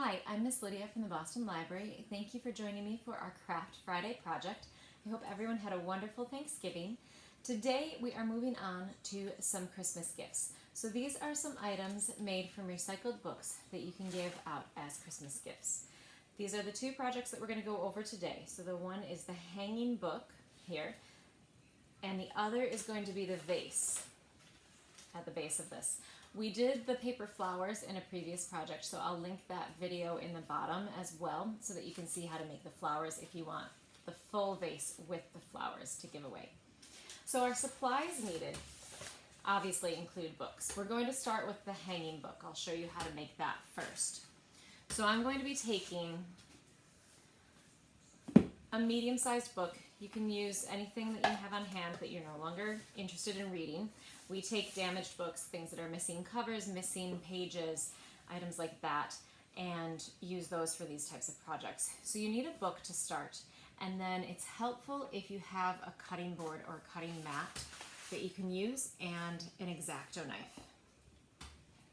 Hi, I'm Miss Lydia from the Boston Library. Thank you for joining me for our Craft Friday project. I hope everyone had a wonderful Thanksgiving. Today we are moving on to some Christmas gifts. So these are some items made from recycled books that you can give out as Christmas gifts. These are the two projects that we're going to go over today. So the one is the hanging book here, and the other is going to be the vase at the base of this. We did the paper flowers in a previous project, so I'll link that video in the bottom as well so that you can see how to make the flowers if you want the full vase with the flowers to give away. So our supplies needed obviously include books. We're going to start with the hanging book. I'll show you how to make that first. So I'm going to be taking a medium-sized book. You can use anything that you have on hand that you're no longer interested in reading. We take damaged books, things that are missing covers, missing pages, items like that, and use those for these types of projects. So you need a book to start, and then it's helpful if you have a cutting board or a cutting mat that you can use and an exacto knife.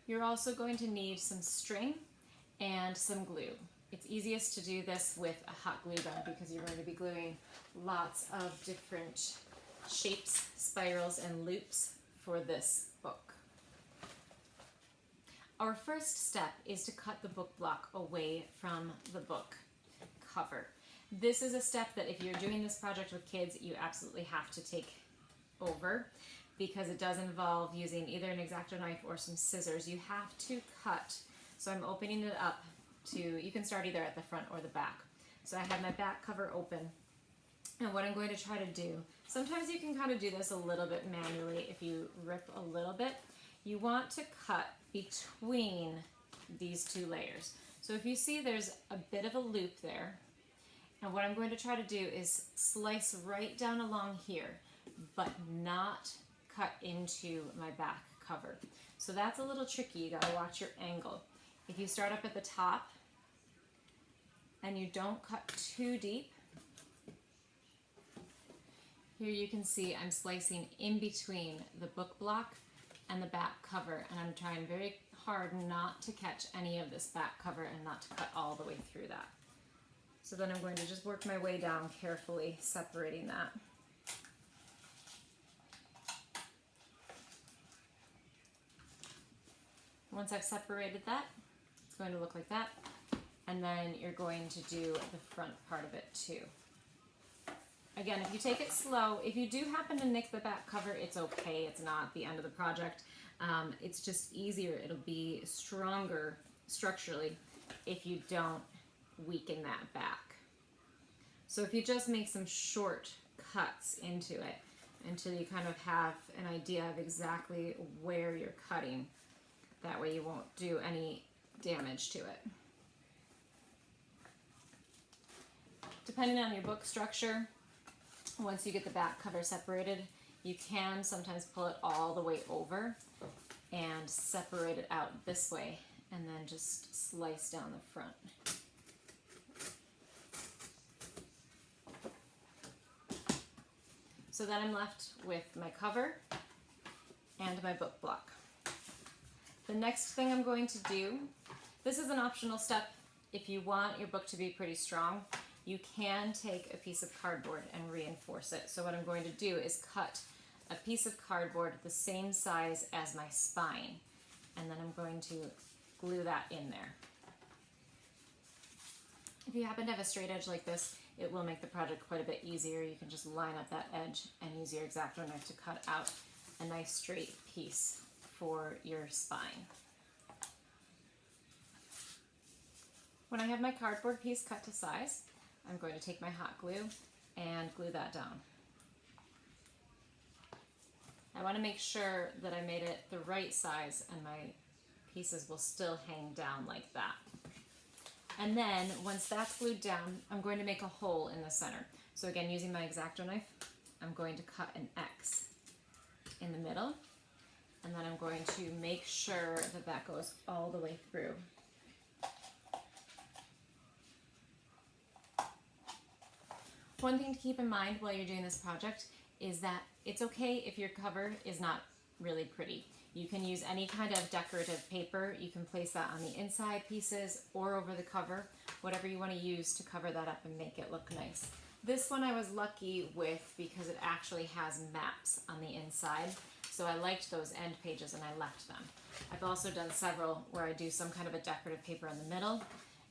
You're also going to need some string and some glue. It's easiest to do this with a hot glue gun because you're going to be gluing lots of different shapes, spirals, and loops for this book. Our first step is to cut the book block away from the book cover. This is a step that if you're doing this project with kids, you absolutely have to take over because it does involve using either an exacto knife or some scissors. You have to cut. So I'm opening it up to, you can start either at the front or the back. So I have my back cover open, and what I'm going to try to do, sometimes you can kind of do this a little bit manually if you rip a little bit. You want to cut between these two layers. So if you see there's a bit of a loop there, and what I'm going to try to do is slice right down along here, but not cut into my back cover. So that's a little tricky, you gotta watch your angle. If you start up at the top and you don't cut too deep, here you can see I'm slicing in between the book block and the back cover, and I'm trying very hard not to catch any of this back cover and not to cut all the way through that. So then I'm going to just work my way down carefully, separating that. Once I've separated that, it's going to look like that, and then you're going to do the front part of it too. Again, if you take it slow, if you do happen to nick the back cover, it's okay. It's not the end of the project. It's just easier. It'll be stronger structurally if you don't weaken that back. So if you just make some short cuts into it until you kind of have an idea of exactly where you're cutting, that way you won't do any damage to it. Depending on your book structure, once you get the back cover separated, you can sometimes pull it all the way over and separate it out this way, and then just slice down the front. So then I'm left with my cover and my book block. The next thing I'm going to do, this is an optional step. If you want your book to be pretty strong, you can take a piece of cardboard and reinforce it. So what I'm going to do is cut a piece of cardboard the same size as my spine, and then I'm going to glue that in there. If you happen to have a straight edge like this, it will make the project quite a bit easier. You can just line up that edge and use your exacto knife to cut out a nice straight piece for your spine. When I have my cardboard piece cut to size, I'm going to take my hot glue and glue that down. I want to make sure that I made it the right size and my pieces will still hang down like that. And then once that's glued down, I'm going to make a hole in the center. So again, using my exacto knife, I'm going to cut an X in the middle, and then I'm going to make sure that that goes all the way through. One thing to keep in mind while you're doing this project is that it's okay if your cover is not really pretty. You can use any kind of decorative paper. You can place that on the inside pieces or over the cover, whatever you want to use to cover that up and make it look nice. This one I was lucky with because it actually has maps on the inside, so I liked those end pages and I left them. I've also done several where I do some kind of a decorative paper in the middle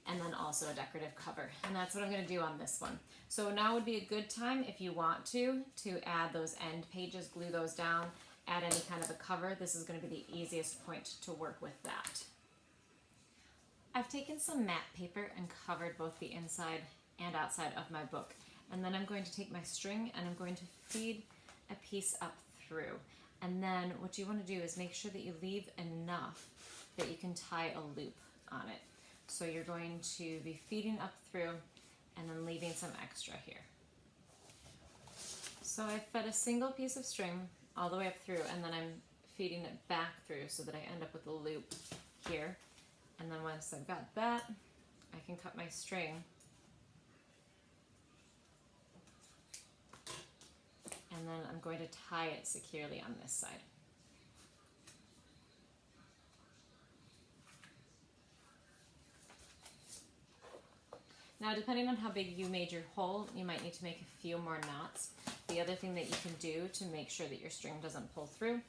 and then also a decorative cover, and that's what I'm going to do on this one. So now would be a good time, if you want to add those end pages, glue those down, add any kind of a cover. This is going to be the easiest point to work with that. I've taken some matte paper and covered both the inside and outside of my book, and then I'm going to take my string and I'm going to feed a piece up through. And then what you want to do is make sure that you leave enough that you can tie a loop on it. So you're going to be feeding up through and then leaving some extra here. So I fed a single piece of string all the way up through, and then I'm feeding it back through so that I end up with a loop here. And then once I've got that, I can cut my string and then I'm going to tie it securely on this side. Now, depending on how big you made your hole, you might need to make a few more knots. The other thing that you can do to make sure that your string doesn't pull through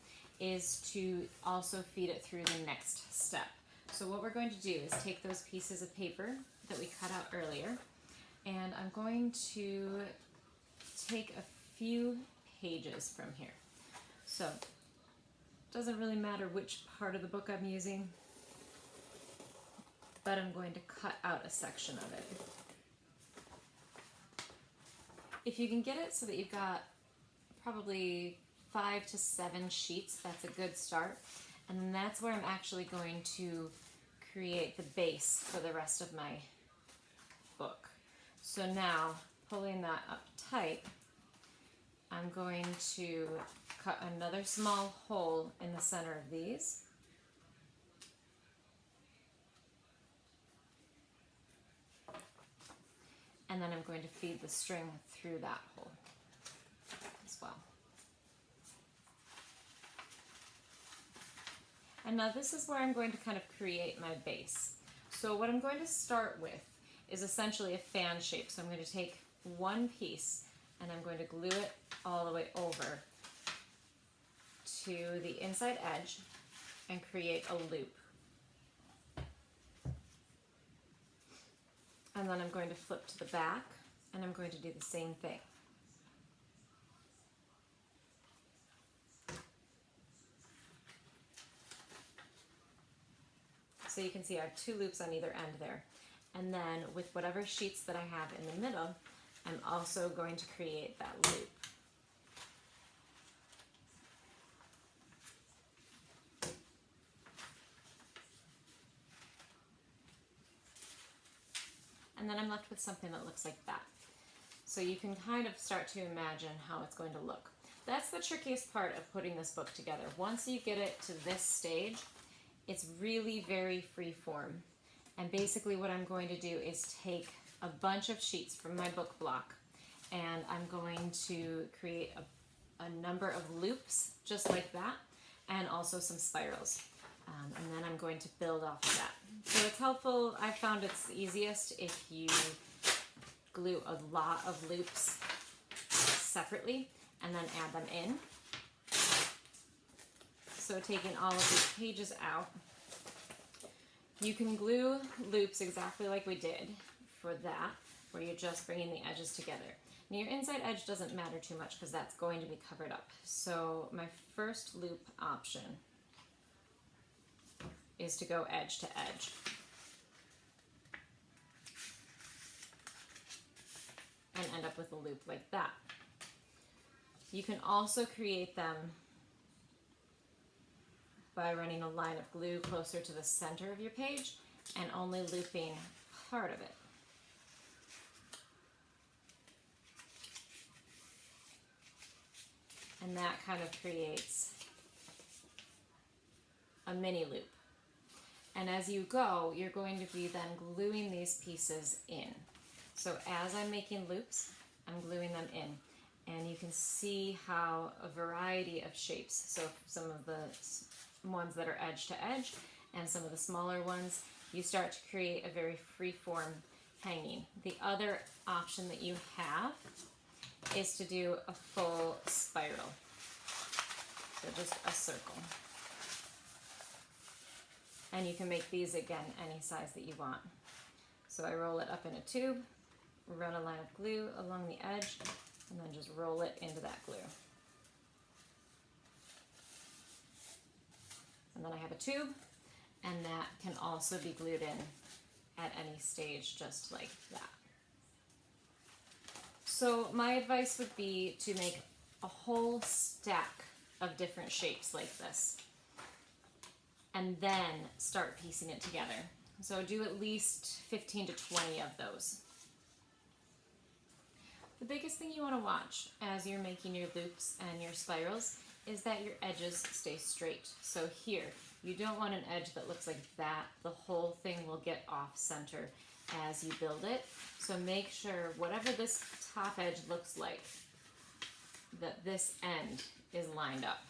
is to also feed it through the next step. So what we're going to do is take those pieces of paper that we cut out earlier, and I'm going to take a few pages from here. So it doesn't really matter which part of the book I'm using, but I'm going to cut out a section of it. If you can get it so that you've got probably 5 to 7 sheets, that's a good start. And then that's where I'm actually going to create the base for the rest of my book. So now, pulling that up tight, I'm going to cut another small hole in the center of these. And then I'm going to feed the string through that hole as well. And now this is where I'm going to kind of create my base. So what I'm going to start with is essentially a fan shape. So I'm going to take one piece and I'm going to glue it all the way over to the inside edge and create a loop. And then I'm going to flip to the back and I'm going to do the same thing. So you can see I have 2 loops on either end there. And then with whatever sheets that I have in the middle, I'm also going to create that loop. And then I'm left with something that looks like that. So you can kind of start to imagine how it's going to look. That's the trickiest part of putting this book together. Once you get it to this stage, it's really very free form. And basically what I'm going to do is take a bunch of sheets from my book block and I'm going to create a number of loops just like that, and also some spirals. And then I'm going to build off of that. So it's helpful, I found it's easiest if you glue a lot of loops separately and then add them in. So taking all of these pages out, you can glue loops exactly like we did for that, where you're just bringing the edges together. Now your inside edge doesn't matter too much because that's going to be covered up. So my first loop option is to go edge to edge. And end up with a loop like that. You can also create them by running a line of glue closer to the center of your page and only looping part of it. And that kind of creates a mini loop. And as you go, you're going to be then gluing these pieces in. So as I'm making loops, I'm gluing them in. And you can see how a variety of shapes, so some of the ones that are edge to edge, and some of the smaller ones, you start to create a very free-form hanging. The other option that you have is to do a full spiral. So just a circle. And you can make these, again, any size that you want. So I roll it up in a tube, run a line of glue along the edge, and then just roll it into that glue. And then I have a tube, and that can also be glued in at any stage, just like that. So my advice would be to make a whole stack of different shapes like this, and then start piecing it together. So do at least 15 to 20 of those. The biggest thing you want to watch as you're making your loops and your spirals is that your edges stay straight. So here, you don't want an edge that looks like that. The whole thing will get off center as you build it. So make sure whatever this top edge looks like, that this end is lined up.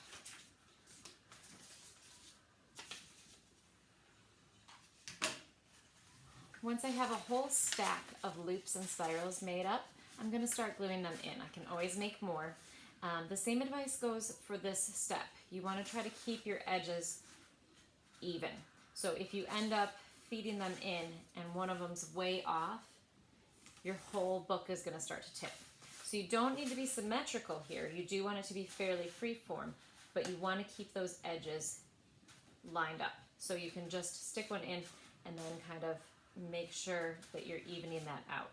Once I have a whole stack of loops and spirals made up, I'm going to start gluing them in. I can always make more. The same advice goes for this step. You want to try to keep your edges even. So if you end up feeding them in and one of them's way off, your whole book is going to start to tip. So you don't need to be symmetrical here. You do want it to be fairly freeform, but you want to keep those edges lined up. So you can just stick one in and then kind of make sure that you're evening that out.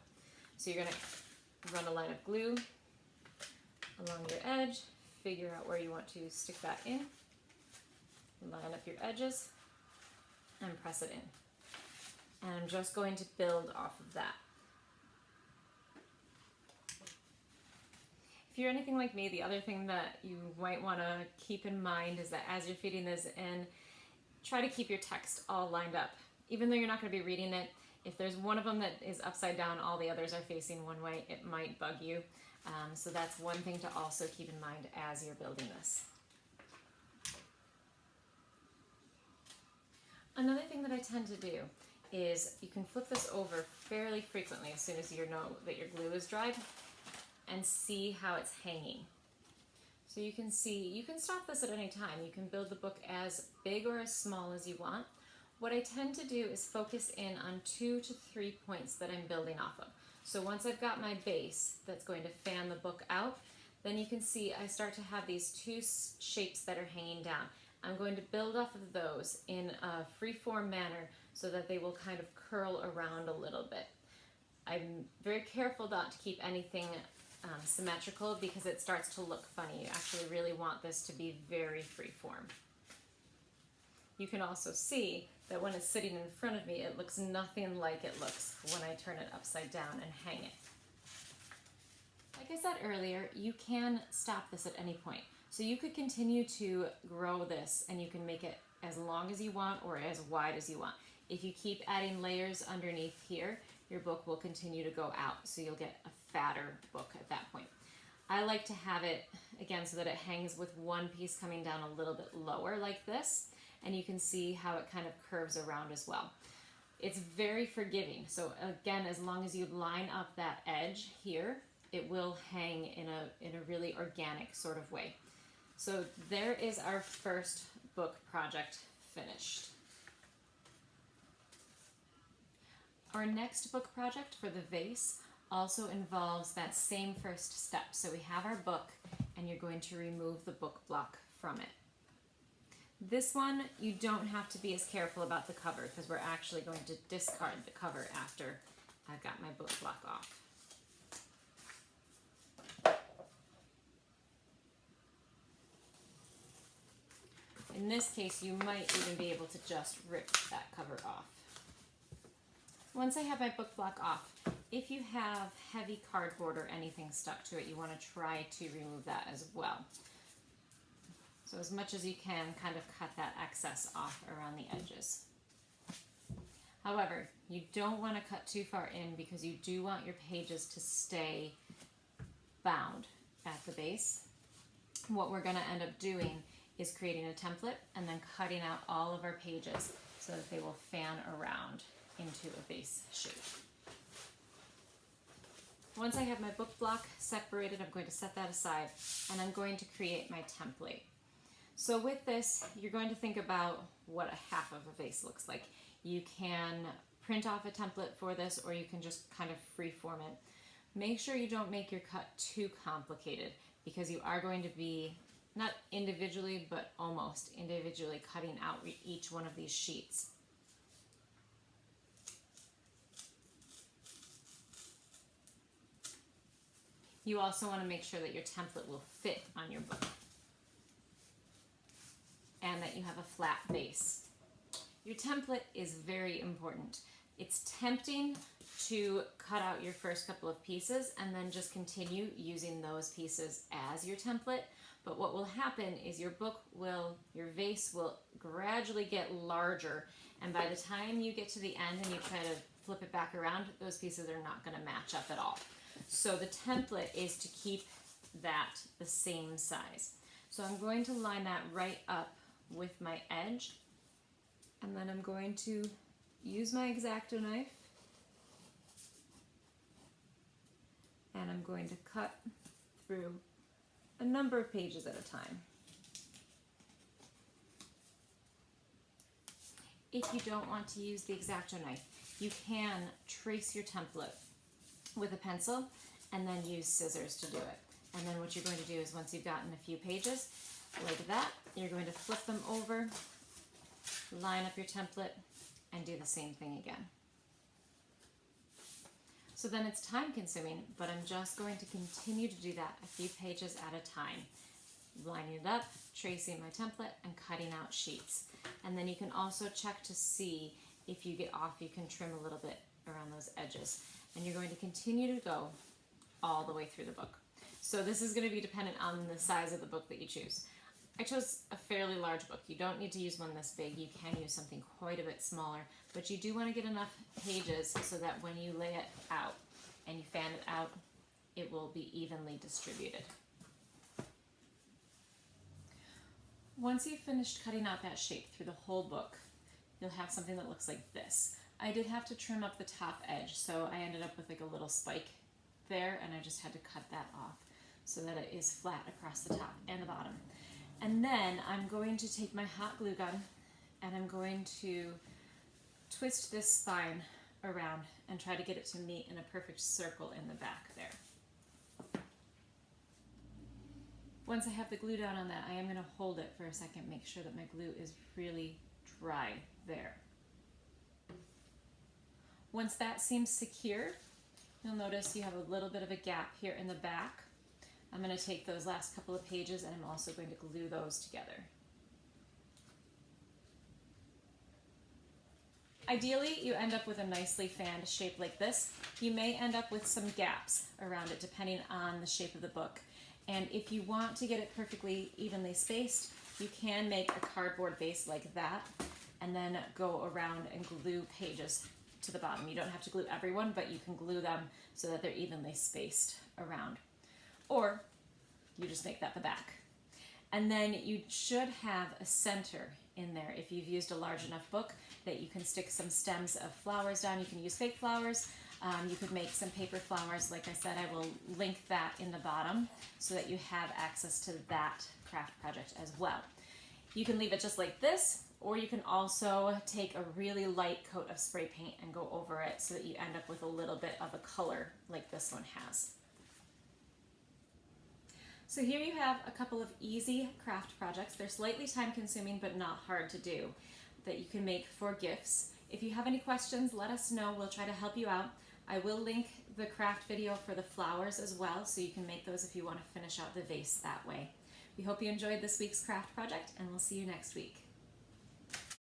So you're going to run a line of glue along your edge, figure out where you want to stick that in, line up your edges, and press it in. And I'm just going to build off of that. If you're anything like me, the other thing that you might want to keep in mind is that as you're feeding this in, try to keep your text all lined up. Even though you're not going to be reading it, if there's one of them that is upside down, all the others are facing one way, it might bug you. So that's one thing to also keep in mind as you're building this. Another thing that I tend to do is you can flip this over fairly frequently as soon as you know that your glue is dried and see how it's hanging. So you can see, you can stop this at any time. You can build the book as big or as small as you want. What I tend to do is focus in on 2 to 3 points that I'm building off of. So once I've got my base that's going to fan the book out, then you can see I start to have these two shapes that are hanging down. I'm going to build off of those in a free-form manner so that they will kind of curl around a little bit. I'm very careful not to keep anything symmetrical because it starts to look funny. You actually really want this to be very free-form. You can also see that when it's sitting in front of me, it looks nothing like it looks when I turn it upside down and hang it. Like I said earlier, you can stop this at any point. So you could continue to grow this and you can make it as long as you want or as wide as you want. If you keep adding layers underneath here, your book will continue to go out, so you'll get a fatter book at that point. I like to have it, again, so that it hangs with one piece coming down a little bit lower like this, and you can see how it kind of curves around as well. It's very forgiving, so again, as long as you line up that edge here, it will hang in a really organic sort of way. So there is our first book project finished. Our next book project for the vase also involves that same first step. So we have our book and you're going to remove the book block from it. This one, you don't have to be as careful about the cover because we're actually going to discard the cover after I've got my book block off. In this case, you might even be able to just rip that cover off. Once I have my book block off, if you have heavy cardboard or anything stuck to it, you want to try to remove that as well. So as much as you can, kind of cut that excess off around the edges. However, you don't want to cut too far in because you do want your pages to stay bound at the base. What we're going to end up doing is creating a template and then cutting out all of our pages so that they will fan around into a vase shape. Once I have my book block separated, I'm going to set that aside and I'm going to create my template. So with this, you're going to think about what a half of a vase looks like. You can print off a template for this, or you can just kind of freeform it. Make sure you don't make your cut too complicated, because you are going to be not individually, but almost individually cutting out each one of these sheets. You also want to make sure that your template will fit on your book and that you have a flat base. Your template is very important. It's tempting to cut out your first couple of pieces and then just continue using those pieces as your template. But what will happen is your vase will gradually get larger, and by the time you get to the end and you try to flip it back around, those pieces are not going to match up at all. So the template is to keep that the same size. So I'm going to line that right up with my edge, and then I'm going to use my exacto knife and I'm going to cut through a number of pages at a time. If you don't want to use the exacto knife, you can trace your template with a pencil and then use scissors to do it. And then what you're going to do is, once you've gotten a few pages like that, you're going to flip them over, line up your template, and do the same thing again. So then it's time consuming, but I'm just going to continue to do that a few pages at a time, lining it up, tracing my template, and cutting out sheets. And then you can also check to see if you get off, you can trim a little bit around those edges. And you're going to continue to go all the way through the book. So this is going to be dependent on the size of the book that you choose. I chose a fairly large book. You don't need to use one this big. You can use something quite a bit smaller, but you do want to get enough pages so that when you lay it out and you fan it out, it will be evenly distributed. Once you've finished cutting out that shape through the whole book, you'll have something that looks like this. I did have to trim up the top edge, so I ended up with like a little spike there, and I just had to cut that off so that it is flat across the top and the bottom. And then I'm going to take my hot glue gun and I'm going to twist this spine around and try to get it to meet in a perfect circle in the back there. Once I have the glue down on that, I am going to hold it for a second, make sure that my glue is really dry there. Once that seems secure, you'll notice you have a little bit of a gap here in the back. I'm going to take those last couple of pages and I'm also going to glue those together. Ideally, you end up with a nicely fanned shape like this. You may end up with some gaps around it depending on the shape of the book. And if you want to get it perfectly evenly spaced, you can make a cardboard base like that and then go around and glue pages to the bottom. You don't have to glue everyone, but you can glue them so that they're evenly spaced around. Or you just make that the back. And then you should have a center in there if you've used a large enough book that you can stick some stems of flowers down. You can use fake flowers. You could make some paper flowers. Like I said, I will link that in the bottom so that you have access to that craft project as well. You can leave it just like this, or you can also take a really light coat of spray paint and go over it so that you end up with a little bit of a color like this one has. So here you have a couple of easy craft projects. They're slightly time consuming but not hard to do, that you can make for gifts. If you have any questions, let us know. We'll try to help you out. I will link the craft video for the flowers as well, so you can make those if you want to finish out the vase that way. We hope you enjoyed this week's craft project, and we'll see you next week.